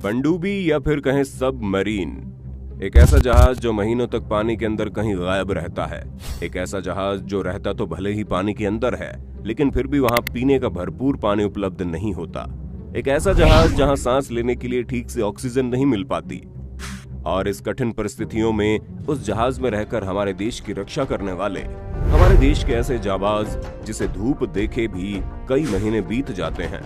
पनडुब्बी या फिर कहें सबमरीन, एक ऐसा जहाज जो महीनों तक पानी के अंदर कहीं गायब रहता है। एक ऐसा जहाज जो रहता तो भले ही पानी के अंदर है, लेकिन फिर भी वहां पीने का भरपूर पानी उपलब्ध नहीं होता। एक ऐसा जहाज जहां सांस लेने के लिए ठीक से ऑक्सीजन नहीं मिल पाती। और इस कठिन परिस्थितियों में उस जहाज में रहकर हमारे देश की रक्षा करने वाले हमारे देश के ऐसे जाबाज, जिसे धूप देखे भी कई महीने बीत जाते हैं,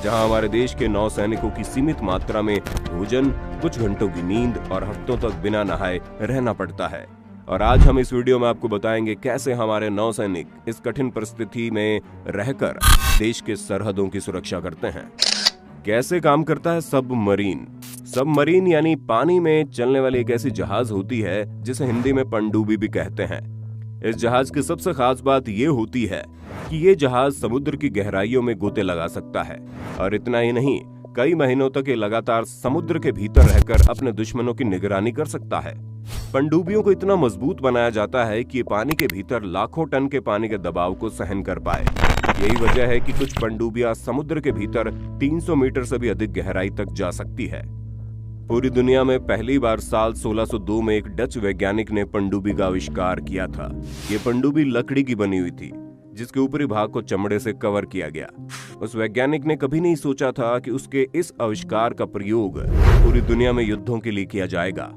जहां हमारे देश के नौसैनिकों की सीमित मात्रा में भोजन, कुछ घंटों की नींद और हफ्तों तक बिना नहाए रहना पड़ता है। और आज हम इस वीडियो में आपको बताएंगे कैसे हमारे नौसैनिक इस कठिन परिस्थिति में रहकर देश के सरहदों की सुरक्षा करते हैं। कैसे काम करता है सबमरीन? सबमरीन यानी पानी में चलने वाली एक ऐसी जहाज होती है जिसे हिंदी में पनडुब्बी भी कहते हैं। इस जहाज की सबसे खास बात ये होती है कि ये जहाज समुद्र की गहराइयों में गोते लगा सकता है। और इतना ही नहीं, कई महीनों तक ये लगातार समुद्र के भीतर रहकर अपने दुश्मनों की निगरानी कर सकता है। पनडुब्बियों को इतना मजबूत बनाया जाता है कि ये पानी के भीतर लाखों टन के पानी के दबाव को सहन कर पाए। यही वजह है कि कुछ पनडुब्बियां समुद्र के भीतर 300 मीटर से भी अधिक गहराई तक जा सकती है। पूरी दुनिया में पहली बार साल 1602 में एक डच वैज्ञानिक ने पनडुब्बी का आविष्कार किया था। ये पनडुब्बी लकड़ी की बनी हुई थी, जिसके ऊपरी भाग को चमड़े से कवर किया गया। उस वैज्ञानिक ने कभी नहीं सोचा था कि उसके इस आविष्कार का प्रयोग पूरी दुनिया में युद्धों के लिए किया जाएगा।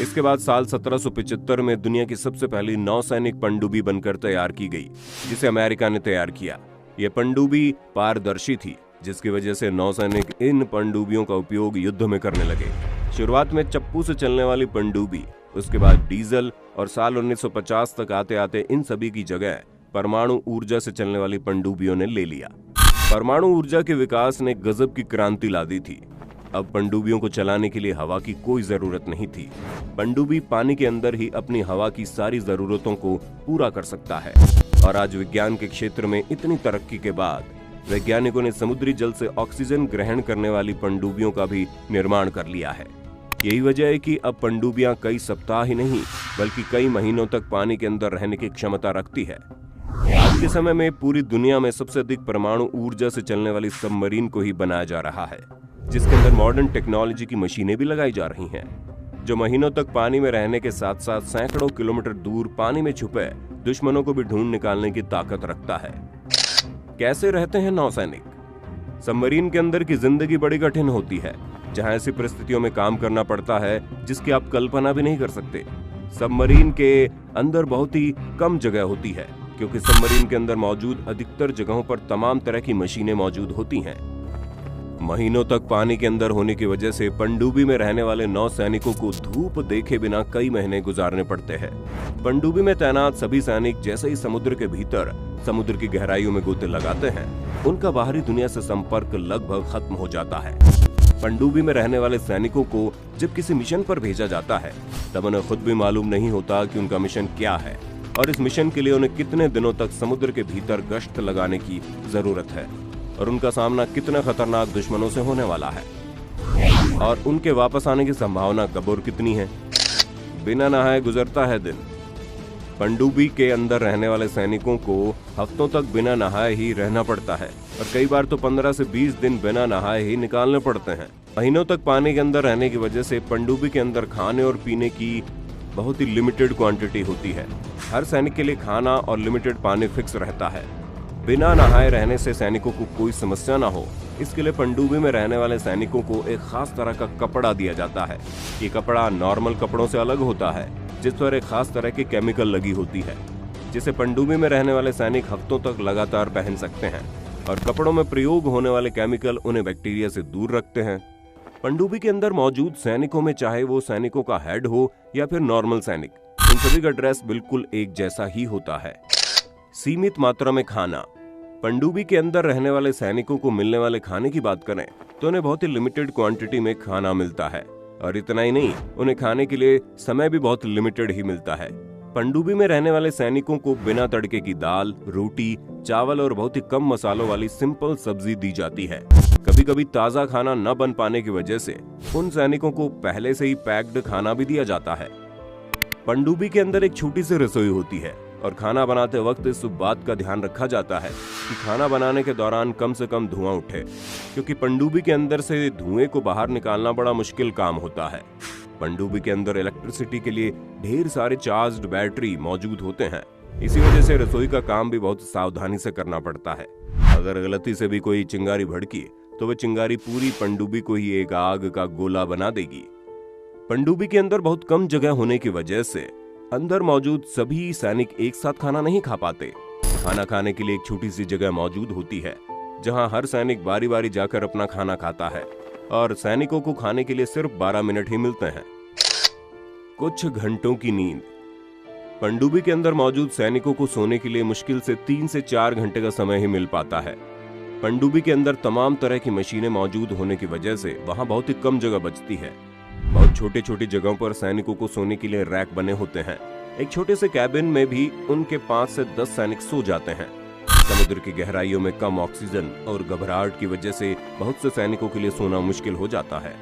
इसके बाद साल 1775 में दुनिया की सबसे पहली नौसैनिक पनडुब्बी बनकर तैयार की गई, जिसे अमेरिका ने तैयार किया। यह पनडुब्बी पारदर्शी थी, जिसकी वजह से नौसैनिक इन पनडुब्बियों का उपयोग युद्ध में करने लगे। शुरुआत में चप्पू से चलने वाली पनडुब्बी, उसके बाद डीजल, और साल 1950 तक आते आते इन सभी की जगह परमाणु ऊर्जा से चलने वाली पनडुब्बियों ने ले लिया। परमाणु ऊर्जा के विकास ने गजब की क्रांति ला दी थी। अब पनडुब्बियों को चलाने के लिए हवा की कोई जरूरत नहीं थी। पनडुब्बी पानी के अंदर ही अपनी हवा की सारी जरूरतों को पूरा कर सकता है। और आज विज्ञान के क्षेत्र में इतनी तरक्की के बाद वैज्ञानिकों ने समुद्री जल से ऑक्सीजन ग्रहण करने वाली पनडुब्बियों का भी निर्माण कर लिया है। यही वजह है कि अब पनडुब्बियां कई सप्ताह ही नहीं, बल्कि कई महीनों तक पानी के अंदर रहने की क्षमता रखती है। आज के समय में पूरी दुनिया में सबसे अधिक परमाणु ऊर्जा से चलने वाली सबमरीन को ही बनाया जा रहा है, जिसके अंदर मॉडर्न टेक्नोलॉजी की मशीनें भी लगाई जा रही हैं, जो महीनों तक पानी में रहने के साथ साथ सैकड़ों किलोमीटर दूर पानी में छुपे दुश्मनों को भी ढूंढ निकालने की ताकत रखता है। कैसे रहते हैं नौसैनिक? सबमरीन के अंदर की जिंदगी बड़ी कठिन होती है, जहां ऐसी परिस्थितियों में काम करना पड़ता है जिसकी आप कल्पना भी नहीं कर सकते। सबमरीन के अंदर बहुत ही कम जगह होती है, क्योंकि सबमरीन के अंदर मौजूद अधिकतर जगहों पर तमाम तरह की मशीनें मौजूद होती हैं। महीनों तक पानी के अंदर होने की वजह से पनडुब्बी में रहने वाले नौसैनिकों को धूप देखे बिना कई महीने गुजारने पड़ते हैं। पनडुब्बी में तैनात सभी सैनिक जैसे ही समुद्र के भीतर समुद्र की गहराइयों में गोते लगाते हैं, उनका बाहरी दुनिया से संपर्क लगभग खत्म हो जाता है। पनडुब्बी में रहने वाले सैनिकों को जब किसी मिशन पर भेजा जाता है, तब उन्हें खुद भी मालूम नहीं होता कि उनका मिशन क्या है और इस मिशन के लिए उन्हें कितने दिनों तक समुद्र के भीतर गश्त लगाने की जरूरत है, और उनका सामना कितना खतरनाक दुश्मनों से होने वाला है, और उनके वापस आने की संभावना कब और कितनी है। बिना नहाए गुजरता है दिन। पनडुब्बी के अंदर रहने वाले सैनिकों को हफ्तों तक बिना नहाए ही रहना पड़ता है, और कई बार तो 15 से 20 दिन बिना नहाए ही निकालने पड़ते हैं। महीनों तक पानी के अंदर रहने की वजह से पनडुब्बी के अंदर खाने और पीने की बहुत ही लिमिटेड क्वांटिटी होती है। हर सैनिक के लिए खाना और लिमिटेड पानी फिक्स रहता है। बिना नहाए रहने से सैनिकों को कोई समस्या ना हो, इसके लिए पनडुब्बी में रहने वाले सैनिकों को एक खास तरह का कपड़ा दिया जाता है। ये कपड़ा नॉर्मल कपड़ों से अलग होता है, जिस पर एक खास तरह की केमिकल लगी होती है, जिसे पनडुब्बी में रहने वाले सैनिक हफ्तों तक लगातार पहन सकते हैं। और कपड़ों में प्रयोग होने वाले केमिकल उन्हें बैक्टीरिया से दूर रखते हैं। पनडुब्बी के अंदर मौजूद सैनिकों में, चाहे वो सैनिकों का हेड हो या फिर नॉर्मल सैनिक, इन सभी का ड्रेस बिल्कुल एक जैसा ही होता है। सीमित मात्रा में खाना। पनडुब्बी के अंदर रहने वाले सैनिकों को मिलने वाले खाने की बात करें तो उन्हें बहुत ही लिमिटेड क्वांटिटी में खाना मिलता है, और इतना ही नहीं, उन्हें खाने के लिए समय भी बहुत लिमिटेड ही मिलता है। पनडुब्बी में रहने वाले सैनिकों को बिना तड़के की दाल, रोटी, चावल और बहुत ही कम मसालों वाली सिंपल सब्जी दी जाती है। कभी कभी ताज़ा खाना न बन पाने की वजह से उन सैनिकों को पहले से ही पैक्ड खाना भी दिया जाता है। पनडुब्बी के अंदर एक छोटी सी रसोई होती है, और खाना बनाते वक्त इस बात का ध्यान रखा जाता है कि खाना बनाने के दौरान कम से कम धुआं उठे, क्योंकि पनडुब्बी के अंदर से धुएं को बाहर निकालना बड़ा मुश्किल काम होता है। पनडुब्बी के अंदर इलेक्ट्रिसिटी के लिए ढेर सारे चार्ज्ड बैटरी मौजूद होते हैं। इसी वजह से रसोई का काम भी बहुत सावधानी से करना पड़ता है। अगर गलती से भी कोई चिंगारी भड़की तो वह चिंगारी पूरी पनडुब्बी को ही एक आग का गोला बना देगी। पनडुब्बी के अंदर बहुत कम जगह होने की वजह से अंदर मौजूद सभी सैनिक एक साथ खाना नहीं खा पाते। खाना खाने के लिए एक छोटी सी जगह मौजूद होती है जहां हर सैनिक बारी बारी जाकर अपना खाना खाता है और सैनिकों को खाने के लिए सिर्फ 12 मिनट ही मिलते हैं। कुछ घंटों की नींद। पनडुब्बी के अंदर मौजूद सैनिकों को सोने के लिए मुश्किल से 3 से 4 घंटे का समय ही मिल पाता है। पनडुब्बी के अंदर तमाम तरह की मशीनें मौजूद होने की वजह से वहां बहुत ही कम जगह बचती है। बहुत छोटी छोटी जगहों पर सैनिकों को सोने के लिए रैक बने होते हैं। एक छोटे से कैबिन में भी उनके 5 से 10 सैनिक सो जाते हैं। समुद्र की गहराइयों में कम ऑक्सीजन और घबराहट की वजह से बहुत से सैनिकों के लिए सोना मुश्किल हो जाता है।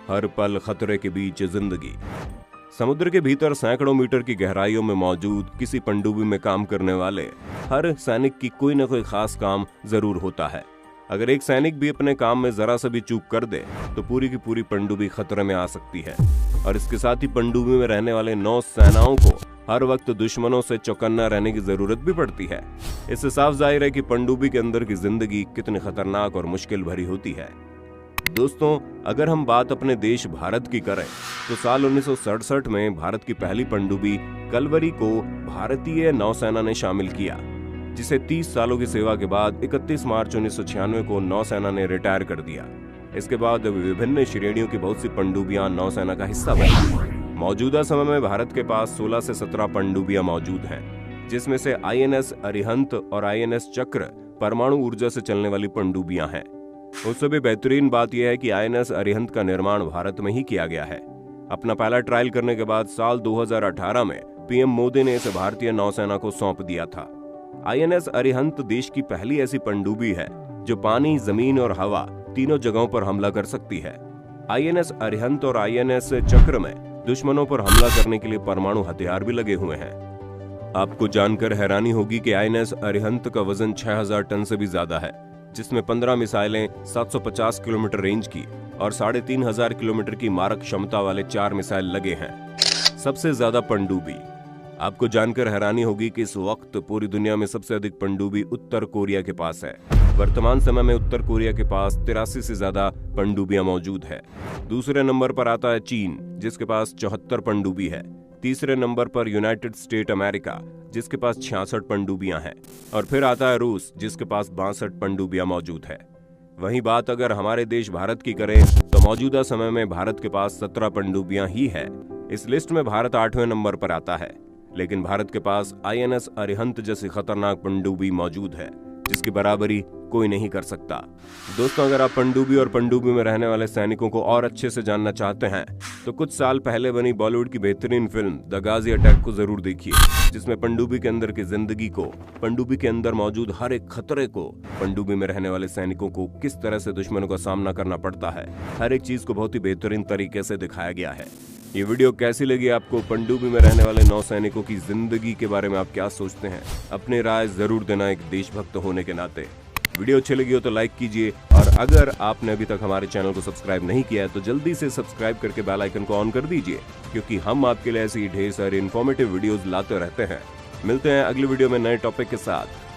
हर पल खतरे के बीच जिंदगी। समुद्र के भीतर सैकड़ों मीटर की गहराइयों में मौजूद किसी पनडुब्बी में काम करने वाले हर सैनिक की कोई न कोई खास काम जरूर होता है। अगर एक सैनिक भी अपने काम में जरा सा भी चूक कर दे तो पूरी की पूरी पनडुब्बी खतरे में आ सकती है। और इसके साथ ही पनडुब्बी में रहने वाले 9 सेनाओं को हर वक्त दुश्मनों से चौकन्ना रहने की जरूरत भी पड़ती है। इससे साफ जाहिर है कि पनडुब्बी के अंदर की जिंदगी कितनी खतरनाक और मुश्किल भरी होती है। दोस्तों, अगर हम बात अपने देश भारत की करें तो साल 1967 में भारत की पहली पनडुब्बी कलवरी को भारतीय नौसेना ने शामिल किया, जिसे 30 सालों की सेवा के बाद 31 मार्च 1996 को नौसेना ने रिटायर कर दिया। इसके बाद विभिन्न श्रेणियों की बहुत सी पनडुब्बियां नौसेना का हिस्सा बनी। मौजूदा समय में भारत के पास 16 से 17 पनडुब्बियां मौजूद हैं, जिसमें से INS अरिहंत और INS चक्र परमाणु ऊर्जा से चलने वाली पनडुब्बियां हैं। उससे भी बेहतरीन बात यह है कि INS अरिहंत का निर्माण भारत में ही किया गया है। अपना पहला ट्रायल करने के बाद साल 2018 में PM मोदी ने इसे भारतीय नौसेना को सौंप दिया था। INS अरिहंत देश की पहली ऐसी पनडुब्बी है जो पानी, जमीन और हवा तीनों जगहों पर हमला कर सकती है। INS अरिहंत और INS चक्र में दुश्मनों पर हमला करने के लिए परमाणु हथियार भी लगे हुए हैं। आपको जानकर हैरानी होगी कि INS अरिहंत का वजन 6000 टन से भी ज्यादा है, जिसमें 15 मिसाइलें 750 किलोमीटर रेंज की और 3500 किलोमीटर की मारक क्षमता वाले 4 मिसाइल लगे हैं। सबसे ज्यादा पनडुब्बी। आपको जानकर हैरानी होगी कि इस वक्त पूरी दुनिया में सबसे अधिक पनडुब्बी उत्तर कोरिया के पास है। वर्तमान समय में उत्तर कोरिया के पास 83 से ज्यादा पनडुब्बियां मौजूद है। दूसरे नंबर पर आता है चीन, जिसके पास 74 पनडुब्बी है। तीसरे नंबर पर यूनाइटेड स्टेट अमेरिका, जिसके पास 66 पनडुब्बियां हैं। और फिर आता है रूस, जिसके पास 62 पनडुब्बियां मौजूद है। वहीं बात अगर हमारे देश भारत की करें तो मौजूदा समय में भारत के पास 17 पनडुब्बियां ही है। इस लिस्ट में भारत 8वें नंबर पर आता है, लेकिन भारत के पास INS अरिहंत जैसी खतरनाक पनडुब्बी मौजूद है, जिसकी बराबरी कोई नहीं कर सकता। दोस्तों, अगर आप पनडुब्बी और पनडुब्बी में रहने वाले सैनिकों को और अच्छे से जानना चाहते हैं तो कुछ साल पहले बनी बॉलीवुड की बेहतरीन फिल्म द गाजी अटैक को जरूर देखिए, जिसमें पनडुब्बी के अंदर की जिंदगी को, पनडुब्बी के अंदर मौजूद हर एक खतरे को, पनडुब्बी में रहने वाले सैनिकों को किस तरह से दुश्मनों का सामना करना पड़ता है, हर एक चीज को बहुत ही बेहतरीन तरीके से दिखाया गया है। ये वीडियो कैसी लगी आपको? पनडुब्बी में रहने वाले नौसैनिकों की जिंदगी के बारे में आप क्या सोचते हैं? अपनी राय जरूर देना एक देशभक्त होने के नाते। वीडियो अच्छी लगी हो तो लाइक कीजिए, और अगर आपने अभी तक हमारे चैनल को सब्सक्राइब नहीं किया है तो जल्दी से सब्सक्राइब करके बेल आइकन को ऑन कर दीजिए, क्योंकि हम आपके लिए ऐसी ढेर सारी इन्फॉर्मेटिव वीडियोस लाते रहते हैं। मिलते हैं अगली वीडियो में नए टॉपिक के साथ।